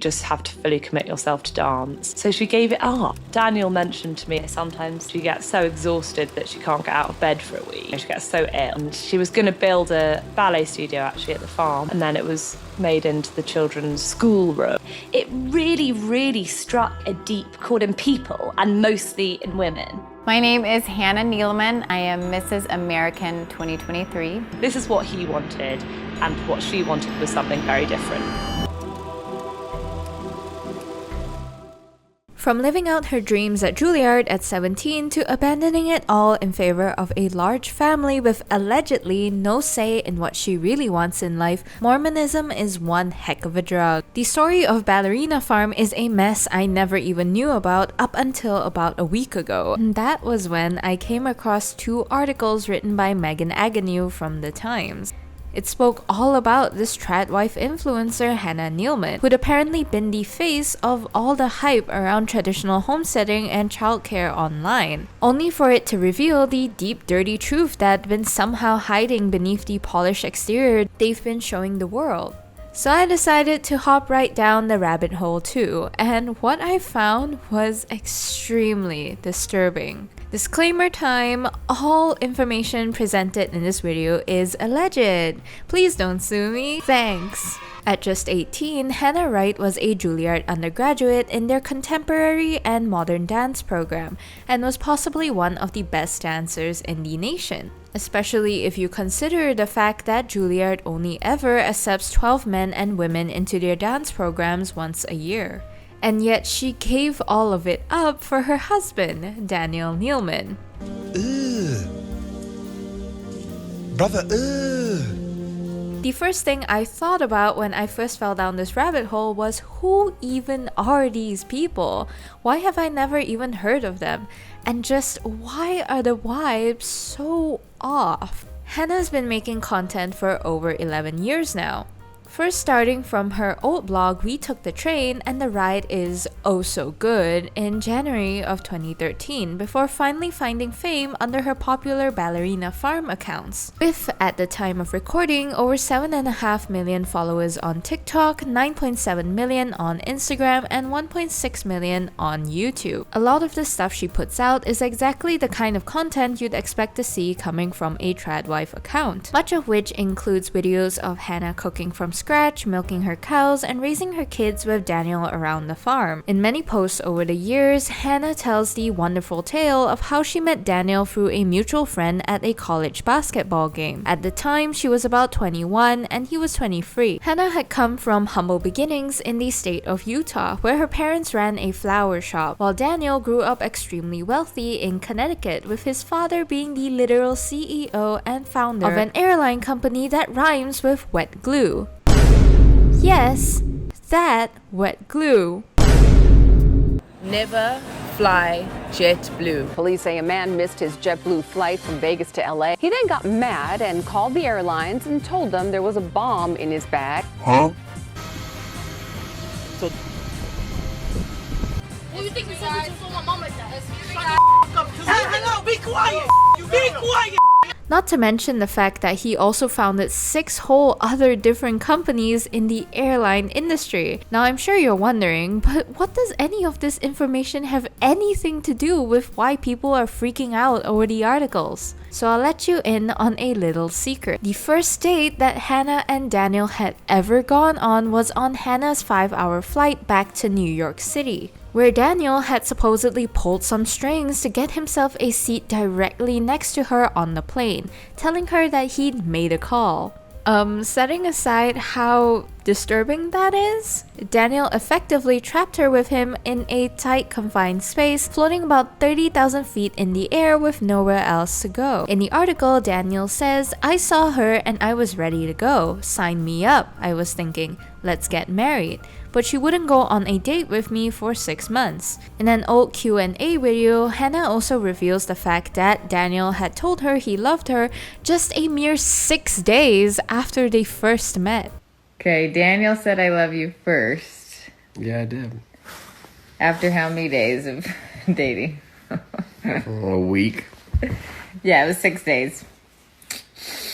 just have to fully commit yourself to dance. So she gave it up. Daniel mentioned to me sometimes she gets so exhausted that she can't get out of bed for a week. She gets so ill. And she was going to build a ballet studio actually at the farm, and then it was made into the children's schoolroom. It really, really struck a deep chord in people, and mostly in women. My name is Hannah Neeleman. I am Mrs. American 2023. This is what he wanted, and what she wanted was something very different. From living out her dreams at Juilliard at 17 to abandoning it all in favor of a large family with allegedly no say in what she really wants in life, Mormonism is one heck of a drug. The story of Ballerina Farm is a mess I never even knew about up until about a week ago. And that was when I came across 2 articles written by Megan Agnew from The Times. It spoke all about this tradwife influencer Hannah Neeleman, who'd apparently been the face of all the hype around traditional homesteading and childcare online, only for it to reveal the deep, dirty truth that'd been somehow hiding beneath the polished exterior they've been showing the world. So I decided to hop right down the rabbit hole too, and what I found was extremely disturbing. Disclaimer time, all information presented in this video is alleged. Please don't sue me. Thanks. At just 18, Hannah Wright was a Juilliard undergraduate in their contemporary and modern dance program, and was possibly one of the best dancers in the nation. Especially if you consider the fact that Juilliard only ever accepts 12 men and women into their dance programs once a year. And yet she gave all of it up for her husband, Daniel Neeleman. Ugh. Brother, ugh. The first thing I thought about when I first fell down this rabbit hole was, who even are these people? Why have I never even heard of them? And just why are the vibes so off? Hannah's been making content for over 11 years now. First starting from her old blog We Took the Train, and the ride is oh so good, in January of 2013, before finally finding fame under her popular Ballerina Farm accounts, with, at the time of recording, over 7.5 million followers on TikTok, 9.7 million on Instagram, and 1.6 million on YouTube. A lot of the stuff she puts out is exactly the kind of content you'd expect to see coming from a tradwife account, much of which includes videos of Hannah cooking from scratch, milking her cows, and raising her kids with Daniel around the farm. In many posts over the years, Hannah tells the wonderful tale of how she met Daniel through a mutual friend at a college basketball game. At the time, she was about 21 and he was 23. Hannah had come from humble beginnings in the state of Utah, where her parents ran a flower shop, while Daniel grew up extremely wealthy in Connecticut, with his father being the literal CEO and founder of an airline company that rhymes with wet glue. Yes, that wet glue. Never fly JetBlue. Police say a man missed his JetBlue flight from Vegas to LA. He then got mad and called the airlines and told them there was a bomb in his bag. Huh? So, you think you're supposed to phone my mom like that? hello, be quiet! Be quiet! Not to mention the fact that he also founded 6 whole other different companies in the airline industry. Now I'm sure you're wondering, but what does any of this information have anything to do with why people are freaking out over the articles? So I'll let you in on a little secret. The first date that Hannah and Daniel had ever gone on was on Hannah's 5-hour flight back to New York City, where Daniel had supposedly pulled some strings to get himself a seat directly next to her on the plane, telling her that he'd made a call. Setting aside how disturbing that is, Daniel effectively trapped her with him in a tight, confined space, floating about 30,000 feet in the air with nowhere else to go. In the article, Daniel says, "I saw her and I was ready to go. Sign me up. I was thinking, let's get married. But she wouldn't go on a date with me for 6 months." In an old Q&A video, Hannah also reveals the fact that Daniel had told her he loved her just a mere 6 days after they first met. Okay, Daniel said I love you first. Yeah, I did. After how many days of dating? A week. Yeah, it was 6 days.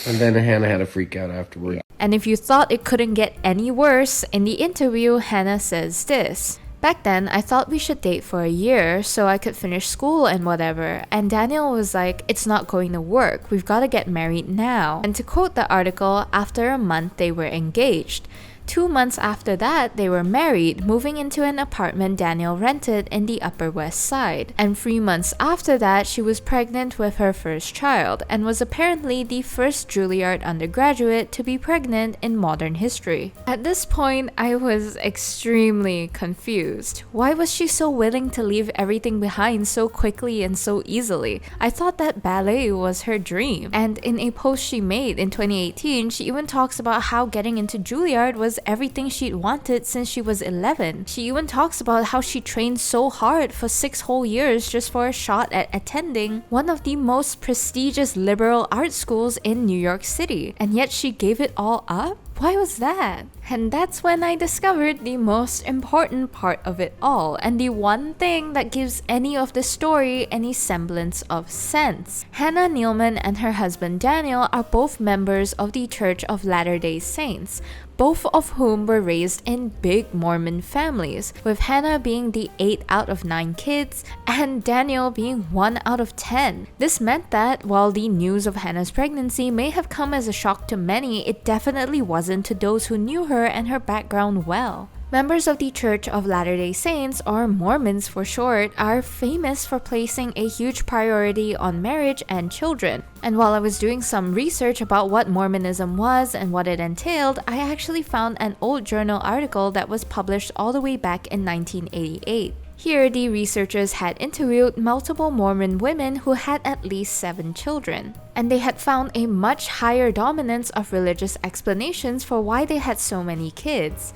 And then Hannah had a freak out afterward. And if you thought it couldn't get any worse, in the interview, Hannah says this. Back then, I thought we should date for a year so I could finish school and whatever. And Daniel was like, it's not going to work. We've got to get married now. And to quote the article, after a month, they were engaged. 2 months after that, they were married, moving into an apartment Daniel rented in the Upper West Side. And 3 months after that, she was pregnant with her first child and was apparently the first Juilliard undergraduate to be pregnant in modern history. At this point, I was extremely confused. Why was she so willing to leave everything behind so quickly and so easily? I thought that ballet was her dream. And in a post she made in 2018, she even talks about how getting into Juilliard was everything she'd wanted since she was 11. She even talks about how she trained so hard for 6 whole years just for a shot at attending one of the most prestigious liberal art schools in New York City. And yet she gave it all up? Why was that? And that's when I discovered the most important part of it all, and the one thing that gives any of the story any semblance of sense. Hannah Neeleman and her husband Daniel are both members of the Church of Latter-day Saints, both of whom were raised in big Mormon families, with Hannah being the 8th out of 9 kids and Daniel being 1 out of 10. This meant that while the news of Hannah's pregnancy may have come as a shock to many, it definitely wasn't to those who knew her and her background well. Members of the Church of Latter-day Saints, or Mormons for short, are famous for placing a huge priority on marriage and children. And while I was doing some research about what Mormonism was and what it entailed, I actually found an old journal article that was published all the way back in 1988. Here, the researchers had interviewed multiple Mormon women who had at least 7 children, and they had found a much higher dominance of religious explanations for why they had so many kids.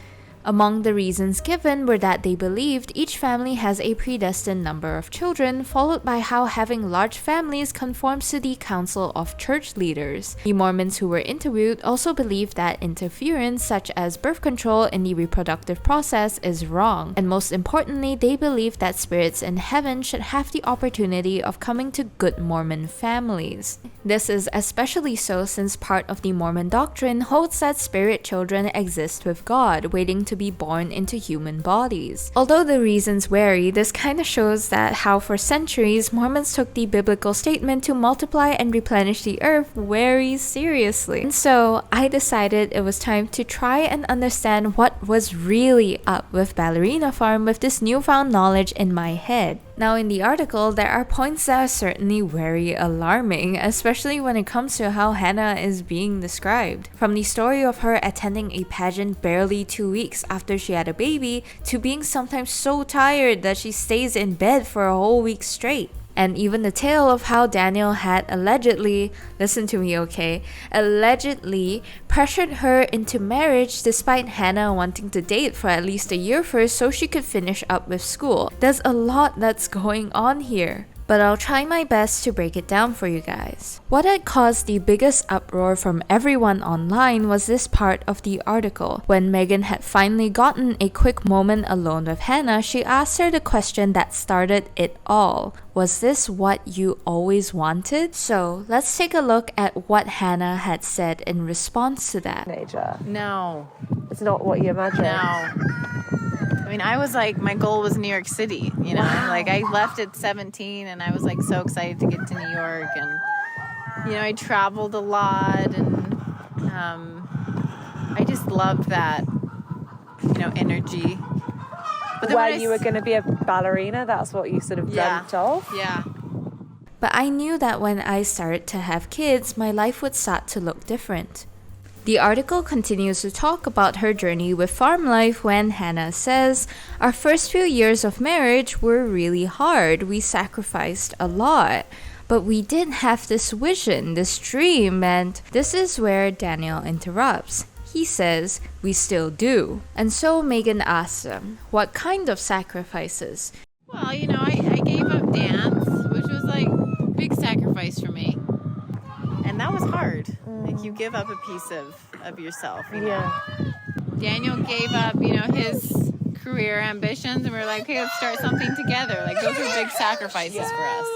Among the reasons given were that they believed each family has a predestined number of children, followed by how having large families conforms to the council of church leaders. The Mormons who were interviewed also believed that interference such as birth control in the reproductive process is wrong, and most importantly, they believed that spirits in heaven should have the opportunity of coming to good Mormon families. This is especially so since part of the Mormon doctrine holds that spirit children exist with God, waiting to be born into human bodies. Although the reasons vary, this kind of shows that how for centuries Mormons took the biblical statement to multiply and replenish the earth very seriously. And so I decided it was time to try and understand what was really up with Ballerina Farm with this newfound knowledge in my head. Now in the article, there are points that are certainly very alarming, especially when it comes to how Hannah is being described. From the story of her attending a pageant barely 2 weeks after she had a baby, to being sometimes so tired that she stays in bed for a whole week straight. And even the tale of how Daniel had allegedly, listen to me okay, allegedly pressured her into marriage despite Hannah wanting to date for at least a year first so she could finish up with school. There's a lot that's going on here, but I'll try my best to break it down for you guys. What had caused the biggest uproar from everyone online was this part of the article. When Megan had finally gotten a quick moment alone with Hannah, she asked her the question that started it all. Was this what you always wanted? So let's take a look at what Hannah had said in response to that. No. It's not what you imagined. No. I mean, I was like, my goal was New York City, you know? Wow. Like, I left at 17, and I was, like, so excited to get to New York, and, you know, I traveled a lot, and I just loved that, you know, energy. But then Where when you were going to be a ballerina, that's what you sort of dreamt of? Yeah. But I knew that when I started to have kids, my life would start to look different. The article continues to talk about her journey with farm life when Hannah says, "Our first few years of marriage were really hard. We sacrificed a lot. But we did have this vision, this dream," and this is where Daniel interrupts. He says, "We still do." And so Megan asks him, what kind of sacrifices? Well, you know, I gave up dance, which was like a big sacrifice for me. And that was hard. Like, you give up a piece of yourself, you know? Yeah. Daniel gave up, you know, his career ambitions, and we were like, okay, let's start something together. Like, those were big sacrifices for us.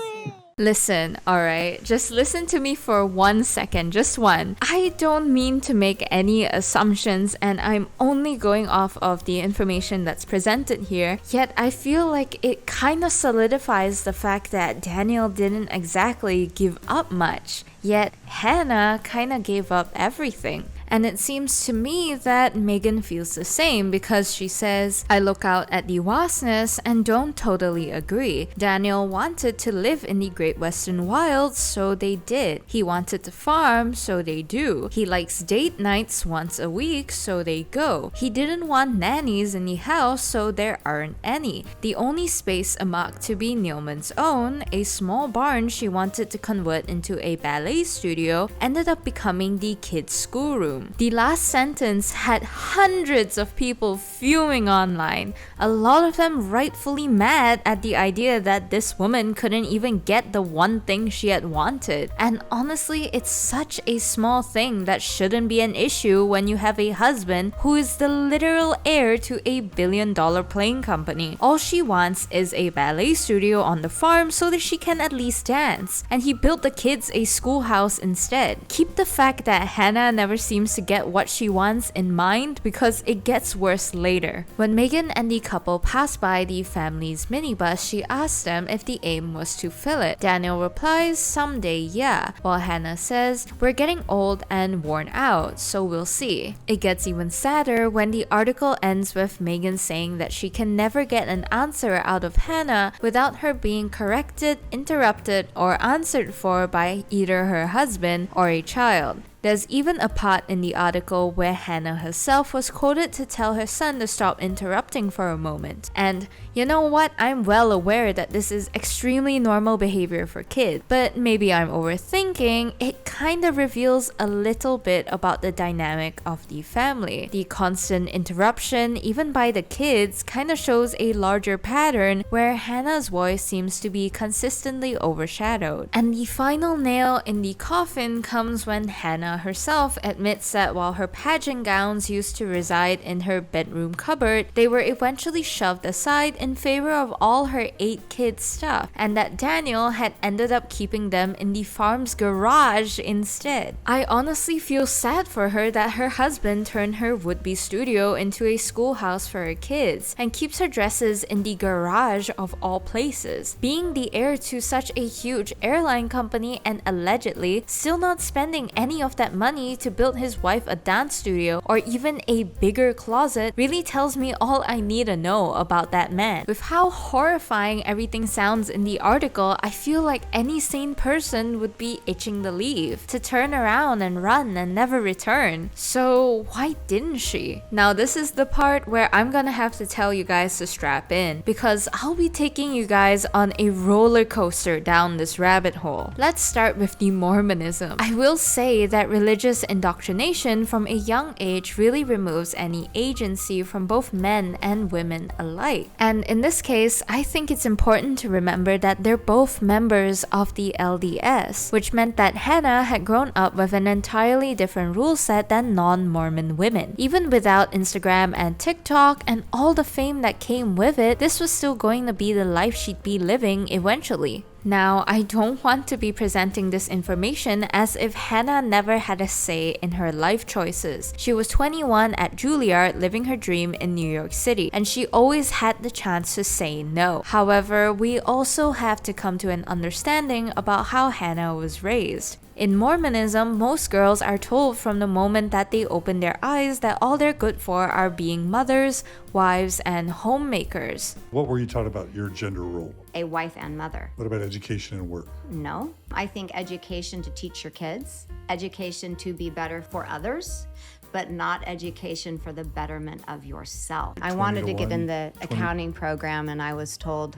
Listen, alright? Just listen to me for 1 second, just one. I don't mean to make any assumptions, and I'm only going off of the information that's presented here, yet I feel like it kind of solidifies the fact that Daniel didn't exactly give up much, yet Hannah kind of gave up everything. And it seems to me that Megan feels the same because she says, I look out at the vastness and don't totally agree. Daniel wanted to live in the Great Western Wilds, so they did. He wanted to farm, so they do. He likes date nights once a week, so they go. He didn't want nannies in the house, so there aren't any. The only space marked to be Neeleman's own, a small barn she wanted to convert into a ballet studio, ended up becoming the kids' schoolroom. The last sentence had hundreds of people fuming online, a lot of them rightfully mad at the idea that this woman couldn't even get the one thing she had wanted. And honestly, it's such a small thing that shouldn't be an issue when you have a husband who is the literal heir to a billion-dollar plane company. All she wants is a ballet studio on the farm so that she can at least dance, and he built the kids a schoolhouse instead. Keep the fact that Hannah never seems to get what she wants in mind because it gets worse later. When Megan and the couple passed by the family's minibus, she asked them if the aim was to fill it. Daniel replies, someday yeah, while Hannah says, we're getting old and worn out, so we'll see. It gets even sadder when the article ends with Megan saying that she can never get an answer out of Hannah without her being corrected, interrupted, or answered for by either her husband or a child. There's even a part in the article where Hannah herself was quoted to tell her son to stop interrupting for a moment. And you know what? I'm well aware that this is extremely normal behavior for kids, but maybe I'm overthinking. It kind of reveals a little bit about the dynamic of the family. The constant interruption, even by the kids, kind of shows a larger pattern where Hannah's voice seems to be consistently overshadowed. And the final nail in the coffin comes when Hannah herself admits that while her pageant gowns used to reside in her bedroom cupboard, they were eventually shoved aside in favor of all her 8 kids' stuff, and that Daniel had ended up keeping them in the farm's garage instead. I honestly feel sad for her that her husband turned her would-be studio into a schoolhouse for her kids and keeps her dresses in the garage of all places. Being the heir to such a huge airline company and allegedly still not spending any of that money to build his wife a dance studio or even a bigger closet really tells me all I need to know about that man. With how horrifying everything sounds in the article, I feel like any sane person would be itching to leave, to turn around and run and never return. So why didn't she? Now this is the part where I'm gonna have to tell you guys to strap in, because I'll be taking you guys on a roller coaster down this rabbit hole. Let's start with the Mormonism. I will say that religious indoctrination from a young age really removes any agency from both men and women alike. And in this case, I think it's important to remember that they're both members of the LDS, which meant that Hannah had grown up with an entirely different rule set than non-Mormon women. Even without Instagram and TikTok and all the fame that came with it, this was still going to be the life she'd be living eventually. Now, I don't want to be presenting this information as if Hannah never had a say in her life choices. She was 21 at Juilliard living her dream in New York City, and she always had the chance to say no. However, we also have to come to an understanding about how Hannah was raised. In Mormonism, most girls are told from the moment that they open their eyes that all they're good for are being mothers, wives, and homemakers. What were you taught about your gender role? A wife and mother. What about education and work? No, I think education to teach your kids, education to be better for others, but not education for the betterment of yourself. I wanted to get in the accounting program, and I was told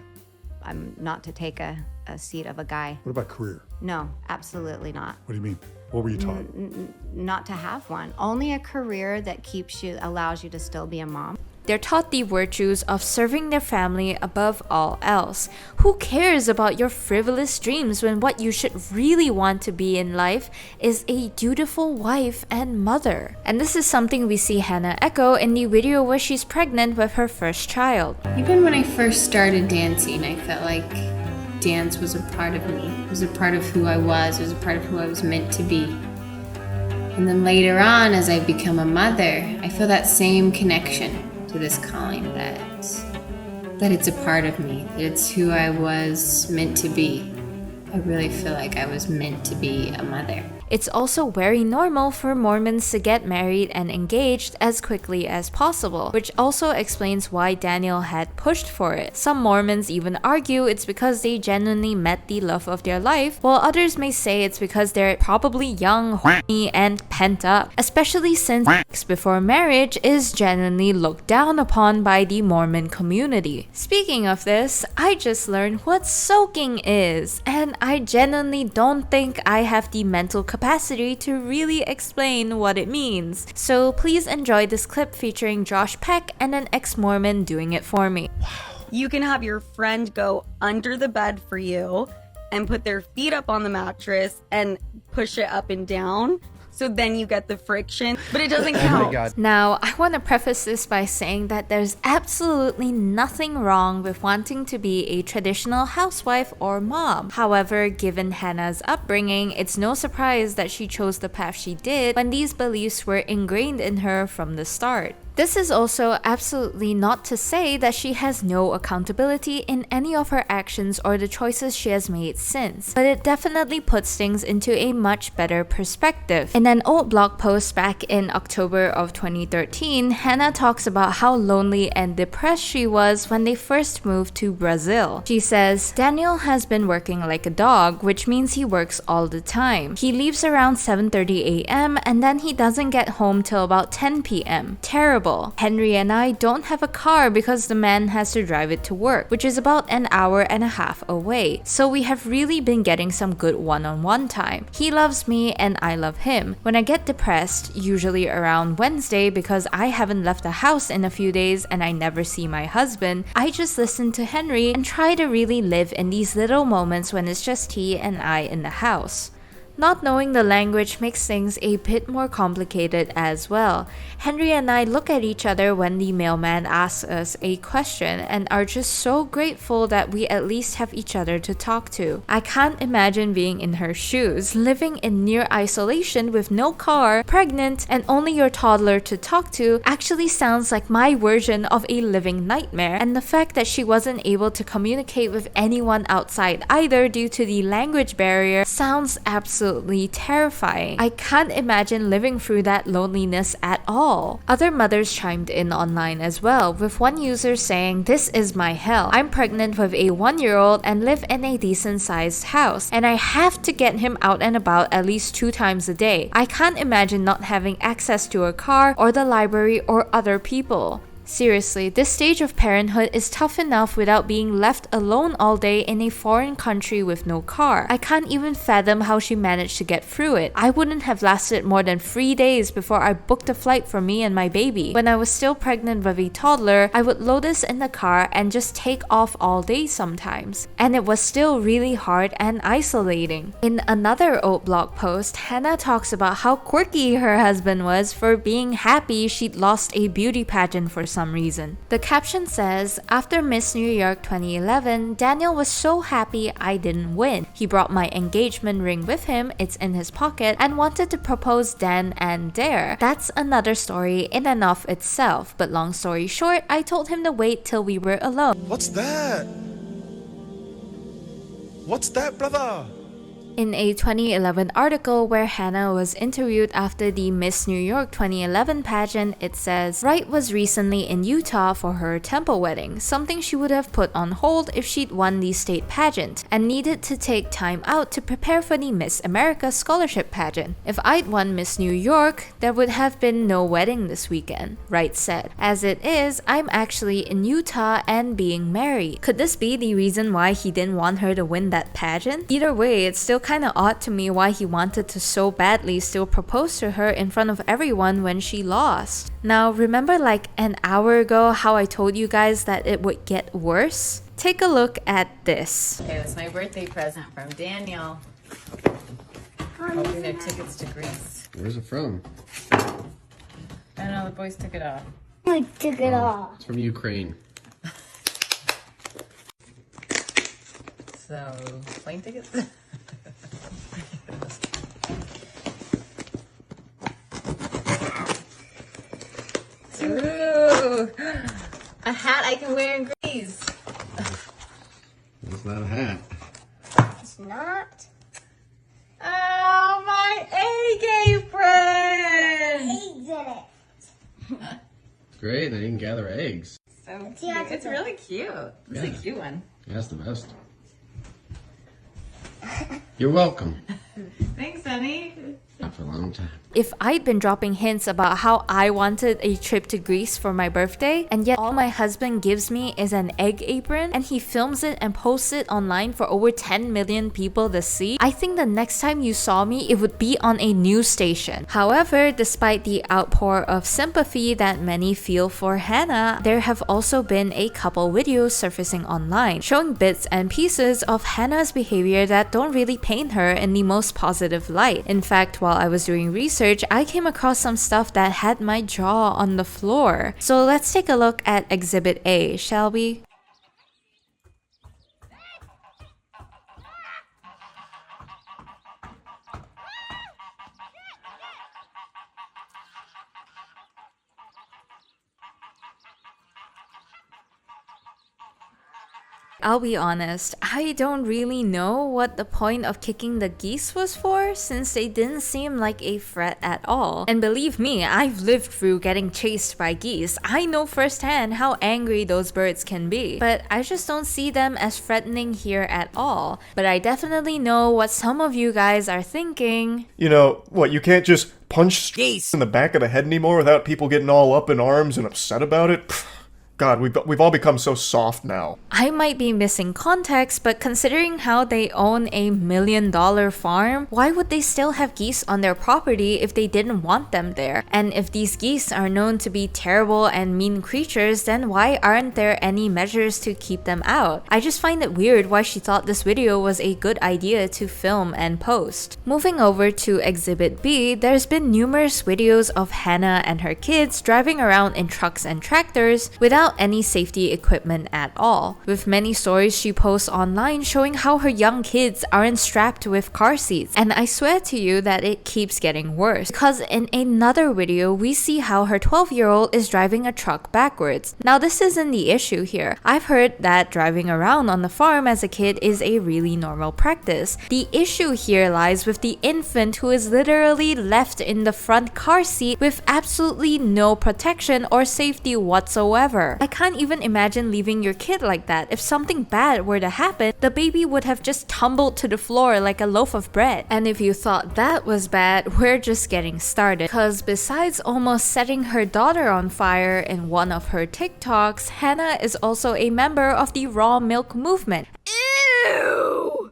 I'm not to take a seat of a guy. What about career? No, absolutely not. What do you mean? What were you taught? Not to have one. Only a career that allows you to still be a mom. They're taught the virtues of serving their family above all else. Who cares about your frivolous dreams when what you should really want to be in life is a dutiful wife and mother? And this is something we see Hannah echo in the video where she's pregnant with her first child. Even when I first started dancing, I felt like dance was a part of me. It was a part of who I was. It was a part of who I was meant to be. And then later on, as I become a mother, I feel that same connection to this calling, that it's a part of me, that it's who I was meant to be. I really feel like I was meant to be a mother. It's also very normal for Mormons to get married and engaged as quickly as possible, which also explains why Daniel had pushed for it. Some Mormons even argue it's because they genuinely met the love of their life, while others may say it's because they're probably young, horny, and pent up, especially since sex before marriage is genuinely looked down upon by the Mormon community. Speaking of this, I just learned what soaking is, and I genuinely don't think I have the mental capacity to really explain what it means. So please enjoy this clip featuring Josh Peck and an ex-Mormon doing it for me. You can have your friend go under the bed for you and put their feet up on the mattress and push it up and down. So then you get the friction, but it doesn't count. Oh my God. Now, I want to preface this by saying that there's absolutely nothing wrong with wanting to be a traditional housewife or mom. However, given Hannah's upbringing, it's no surprise that she chose the path she did when these beliefs were ingrained in her from the start. This is also absolutely not to say that she has no accountability in any of her actions or the choices she has made since, but it definitely puts things into a much better perspective. In an old blog post back in October of 2013, Hannah talks about how lonely and depressed she was when they first moved to Brazil. She says, "Daniel has been working like a dog, which means he works all the time. He leaves around 7:30 a.m. and then he doesn't get home till about 10 p.m. Terrible. Henry and I don't have a car because the man has to drive it to work, which is about an hour and a half away. So we have really been getting some good one-on-one time. He loves me and I love him. When I get depressed, usually around Wednesday because I haven't left the house in a few days and I never see my husband, I just listen to Henry and try to really live in these little moments when it's just he and I in the house." Not knowing the language makes things a bit more complicated as well. Henry and I look at each other when the mailman asks us a question and are just so grateful that we at least have each other to talk to. I can't imagine being in her shoes, living in near isolation with no car, pregnant, and only your toddler to talk to actually sounds like my version of a living nightmare, and the fact that she wasn't able to communicate with anyone outside either due to the language barrier sounds absolutely terrifying. I can't imagine living through that loneliness at all. Other mothers chimed in online as well, with one user saying, "This is my hell. I'm pregnant with a 1-year-old and live in a decent sized house, and I have to get him out and about at least 2 times a day. I can't imagine not having access to a car or the library or other people." Seriously, this stage of parenthood is tough enough without being left alone all day in a foreign country with no car. I can't even fathom how she managed to get through it. I wouldn't have lasted more than 3 days before I booked a flight for me and my baby. When I was still pregnant with a toddler, I would load us in the car and just take off all day sometimes. And it was still really hard and isolating. In another old blog post, Hannah talks about how quirky her husband was for being happy she'd lost a beauty pageant for some reason. The caption says, "After Miss New York 2011, Daniel was so happy I didn't win. He brought my engagement ring with him, it's in his pocket, and wanted to propose then and there. That's another story in and of itself, but long story short, I told him to wait till we were alone." What's that? What's that, brother? In a 2011 article where Hannah was interviewed after the Miss New York 2011 pageant, it says, "Wright was recently in Utah for her temple wedding, something she would have put on hold if she'd won the state pageant, and needed to take time out to prepare for the Miss America scholarship pageant. If I'd won Miss New York, there would have been no wedding this weekend," Wright said. "As it is, I'm actually in Utah and being married." Could this be the reason why he didn't want her to win that pageant? Either way, it's still kind of odd to me why he wanted to so badly still propose to her in front of everyone when she lost. Now, remember like an hour ago how I told you guys that it would get worse? Take a look at this. Okay, that's my birthday present from Daniel. Hoping they're tickets to Greece. Where's it from? I don't know, the boys took it off. I took it off. It's from Ukraine. So So, plane tickets? Ooh, a hat I can wear in Greece. It's not a hat. It's not. Oh, my egg apron! Eggs in it. Great, then you can gather eggs. So cute. It's really cute. It's a cute one. That's the best. You're welcome. Thanks, honey. Not for a long time. If I'd been dropping hints about how I wanted a trip to Greece for my birthday, and yet all my husband gives me is an egg apron, and he films it and posts it online for over 10 million people to see, I think the next time you saw me, it would be on a news station. However, despite the outpour of sympathy that many feel for Hannah, there have also been a couple videos surfacing online, showing bits and pieces of Hannah's behavior that don't really paint her in the most positive light. In fact, while I was doing research, I came across some stuff that had my jaw on the floor. So let's take a look at Exhibit A, shall we? I'll be honest, I don't really know what the point of kicking the geese was for, since they didn't seem like a threat at all. And believe me, I've lived through getting chased by geese. I know firsthand how angry those birds can be. But I just don't see them as threatening here at all. But I definitely know what some of you guys are thinking. You know, what, you can't just punch geese in the back of the head anymore without people getting all up in arms and upset about it? Pfft. God, we've all become so soft now. I might be missing context, but considering how they own a $1 million farm, why would they still have geese on their property if they didn't want them there? And if these geese are known to be terrible and mean creatures, then why aren't there any measures to keep them out? I just find it weird why she thought this video was a good idea to film and post. Moving over to Exhibit B, there's been numerous videos of Hannah and her kids driving around in trucks and tractors without any safety equipment at all, with many stories she posts online showing how her young kids aren't strapped with car seats. And I swear to you that it keeps getting worse, because in another video we see how her 12-year-old is driving a truck backwards. Now this isn't the issue here. I've heard that driving around on the farm as a kid is a really normal practice. The issue here lies with the infant who is literally left in the front car seat with absolutely no protection or safety whatsoever. I can't even imagine leaving your kid like that. If something bad were to happen, the baby would have just tumbled to the floor like a loaf of bread. And if you thought that was bad, we're just getting started. Because besides almost setting her daughter on fire in one of her TikToks, Hannah is also a member of the raw milk movement. Ew!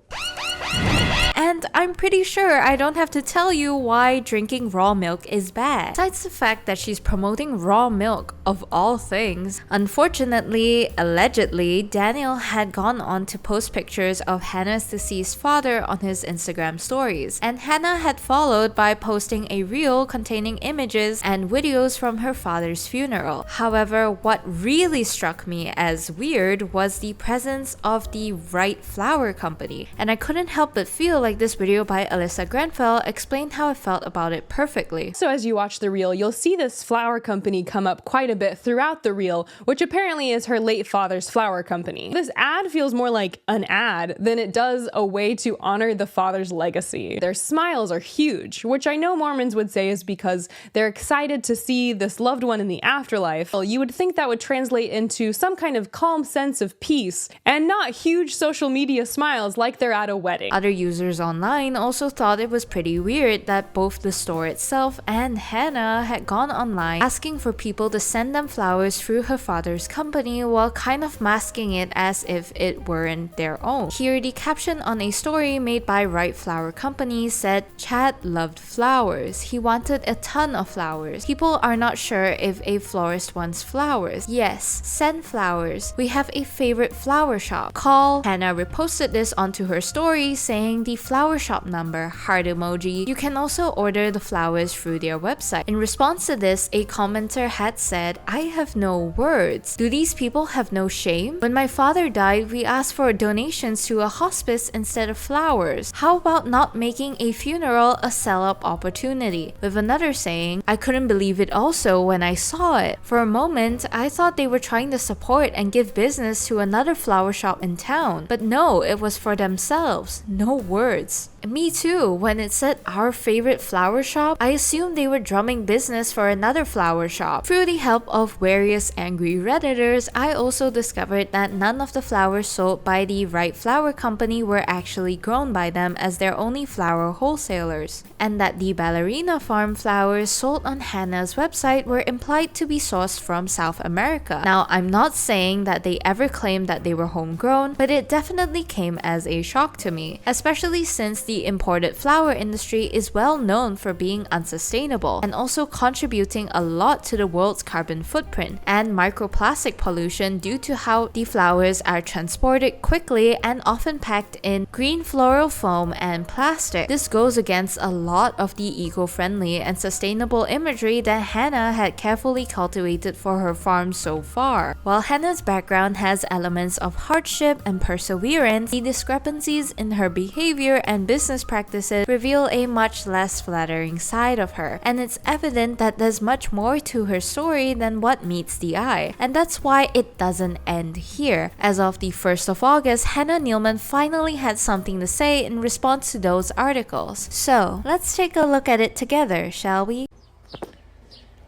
And I'm pretty sure I don't have to tell you why drinking raw milk is bad. Besides the fact that she's promoting raw milk, of all things. Unfortunately, allegedly, Daniel had gone on to post pictures of Hannah's deceased father on his Instagram stories. And Hannah had followed by posting a reel containing images and videos from her father's funeral. However, what really struck me as weird was the presence of the Wright Flower Company. And I couldn't help but feel like this video by Alyssa Grenfell explained how I felt about it perfectly. So as you watch the reel, you'll see this flower company come up quite a bit throughout the reel, which apparently is her late father's flower company. This ad feels more like an ad than it does a way to honor the father's legacy. Their smiles are huge, which I know Mormons would say is because they're excited to see this loved one in the afterlife. Well, you would think that would translate into some kind of calm sense of peace and not huge social media smiles like they're at a wedding. Other users online also thought it was pretty weird that both the store itself and Hannah had gone online asking for people to send them flowers through her father's company while kind of masking it as if it weren't their own. Here, the caption on a story made by Wright Flower Company said, "Chad loved flowers. He wanted a ton of flowers. People are not sure if a florist wants flowers. Yes, send flowers. We have a favorite flower shop. Call." Hannah reposted this onto her story saying the flower flower shop number, heart emoji. You can also order the flowers through their website. In response to this, a commenter had said, "I have no words. Do these people have no shame? When my father died, we asked for donations to a hospice instead of flowers. How about not making a funeral a sell-up opportunity?" With another saying, "I couldn't believe it also when I saw it. For a moment, I thought they were trying to support and give business to another flower shop in town. But no, it was for themselves. No words." Me too. When it said our favorite flower shop, I assumed they were drumming business for another flower shop. Through the help of various angry Redditors, I also discovered that none of the flowers sold by the Right Flower Company were actually grown by them as their only flower wholesalers, and that the Ballerina Farm flowers sold on Hannah's website were implied to be sourced from South America. Now, I'm not saying that they ever claimed that they were homegrown, but it definitely came as a shock to me, especially since the imported flower industry is well known for being unsustainable and also contributing a lot to the world's carbon footprint and microplastic pollution due to how the flowers are transported quickly and often packed in green floral foam and plastic. This goes against a lot of the eco-friendly and sustainable imagery that Hannah had carefully cultivated for her farm so far. While Hannah's background has elements of hardship and perseverance, the discrepancies in her behavior and business practices reveal a much less flattering side of her, and it's evident that there's much more to her story than what meets the eye, and that's why it doesn't end here. As of the 1st of August, Hannah Neeleman finally had something to say in response to those articles. So, let's take a look at it together, shall we?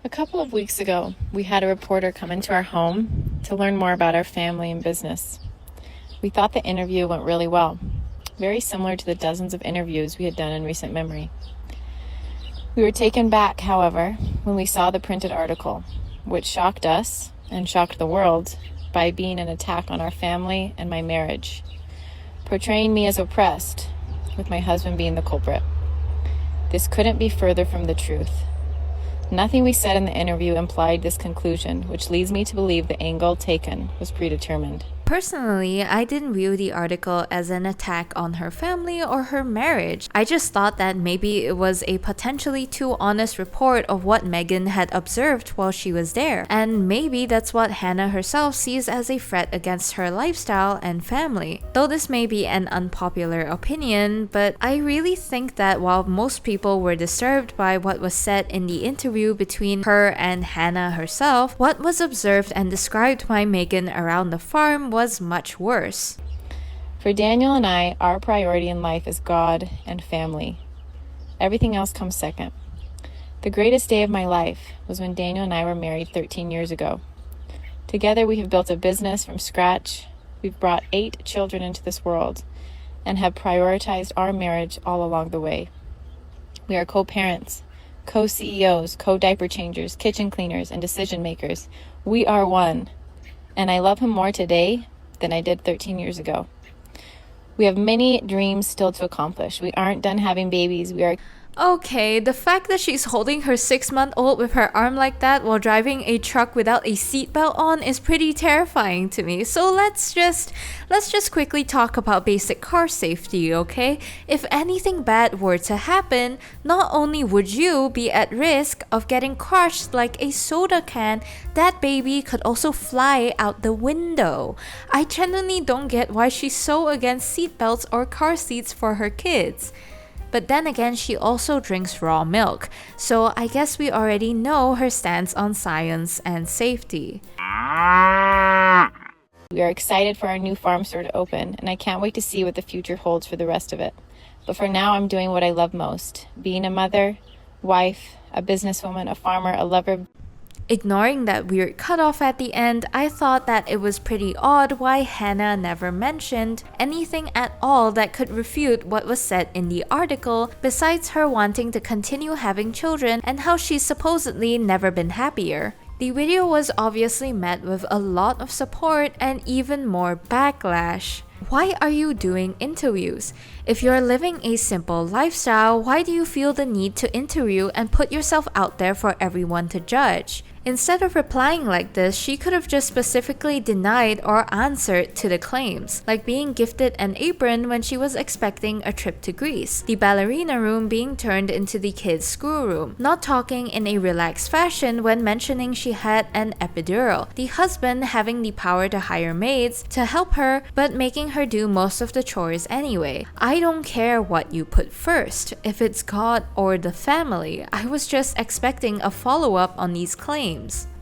A couple of weeks ago, we had a reporter come into our home to learn more about our family and business. We thought the interview went really well, very similar to the dozens of interviews we had done in recent memory. We were taken back, however, when we saw the printed article, which shocked us and shocked the world by being an attack on our family and my marriage, portraying me as oppressed, with my husband being the culprit. This couldn't be further from the truth. Nothing we said in the interview implied this conclusion, which leads me to believe the angle taken was predetermined. Personally, I didn't view the article as an attack on her family or her marriage. I just thought that maybe it was a potentially too honest report of what Megan had observed while she was there, and maybe that's what Hannah herself sees as a threat against her lifestyle and family. Though this may be an unpopular opinion, but I really think that while most people were disturbed by what was said in the interview between her and Hannah herself, what was observed and described by Megan around the farm was much worse. For Daniel and I, our priority in life is God and family. Everything else comes second. The greatest day of my life was when Daniel and I were married 13 years ago. Together we have built a business from scratch. We've brought 8 children into this world and have prioritized our marriage all along the way. We are co-parents, co-CEOs, co-diaper changers, kitchen cleaners, and decision makers. We are one. And I love him more today than I did 13 years ago. We have many dreams still to accomplish. We aren't done having babies. We are... Okay, the fact that she's holding her 6-month-old with her arm like that while driving a truck without a seatbelt on is pretty terrifying to me. So let's just quickly talk about basic car safety, okay? If anything bad were to happen, not only would you be at risk of getting crushed like a soda can, that baby could also fly out the window. I genuinely don't get why she's so against seatbelts or car seats for her kids. But then again, she also drinks raw milk, so I guess we already know her stance on science and safety. We are excited for our new farm store to open, and I can't wait to see what the future holds for the rest of it. But for now, I'm doing what I love most, being a mother, wife, a businesswoman, a farmer, a lover. Ignoring that weird cutoff at the end, I thought that it was pretty odd why Hannah never mentioned anything at all that could refute what was said in the article, besides her wanting to continue having children and how she's supposedly never been happier. The video was obviously met with a lot of support and even more backlash. Why are you doing interviews? If you're living a simple lifestyle, why do you feel the need to interview and put yourself out there for everyone to judge? Instead of replying like this, she could have just specifically denied or answered to the claims, like being gifted an apron when she was expecting a trip to Greece, the ballerina room being turned into the kids' schoolroom, not talking in a relaxed fashion when mentioning she had an epidural, the husband having the power to hire maids to help her but making her do most of the chores anyway. I don't care what you put first, if it's God or the family. I was just expecting a follow-up on these claims.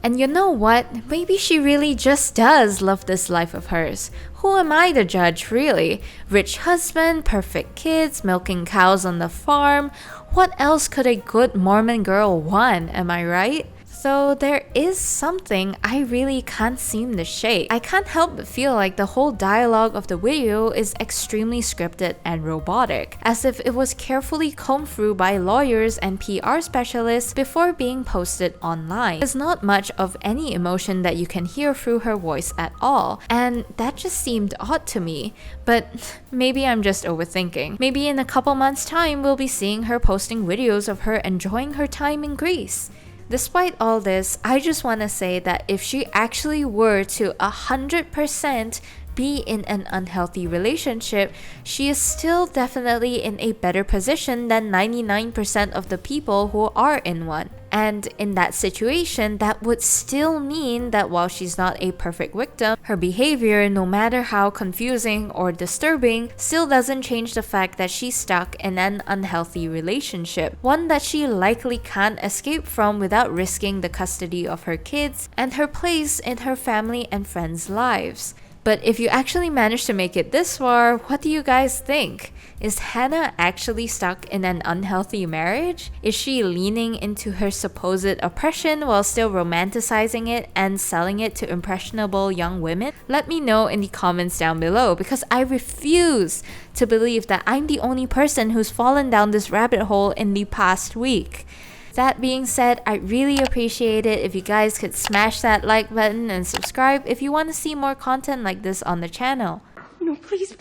And you know what? Maybe she really just does love this life of hers. Who am I to judge, really? Rich husband, perfect kids, milking cows on the farm. What else could a good Mormon girl want, am I right? So there is something I really can't seem to shake. I can't help but feel like the whole dialogue of the video is extremely scripted and robotic, as if it was carefully combed through by lawyers and PR specialists before being posted online. There's not much of any emotion that you can hear through her voice at all, and that just seemed odd to me. But maybe I'm just overthinking. Maybe in a couple months' time we'll be seeing her posting videos of her enjoying her time in Greece. Despite all this, I just want to say that if she actually were to 100% be in an unhealthy relationship, she is still definitely in a better position than 99% of the people who are in one. And in that situation, that would still mean that while she's not a perfect victim, her behavior, no matter how confusing or disturbing, still doesn't change the fact that she's stuck in an unhealthy relationship, one that she likely can't escape from without risking the custody of her kids and her place in her family and friends' lives. But if you actually managed to make it this far, what do you guys think? Is Hannah actually stuck in an unhealthy marriage? Is she leaning into her supposed oppression while still romanticizing it and selling it to impressionable young women? Let me know in the comments down below, because I refuse to believe that I'm the only person who's fallen down this rabbit hole in the past week. That being said, I'd really appreciate it if you guys could smash that like button and subscribe if you want to see more content like this on the channel. No, please,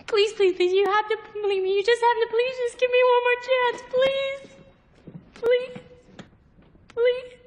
please, please, please, you have to believe me. You just have to please just give me one more chance, please. Please. Please.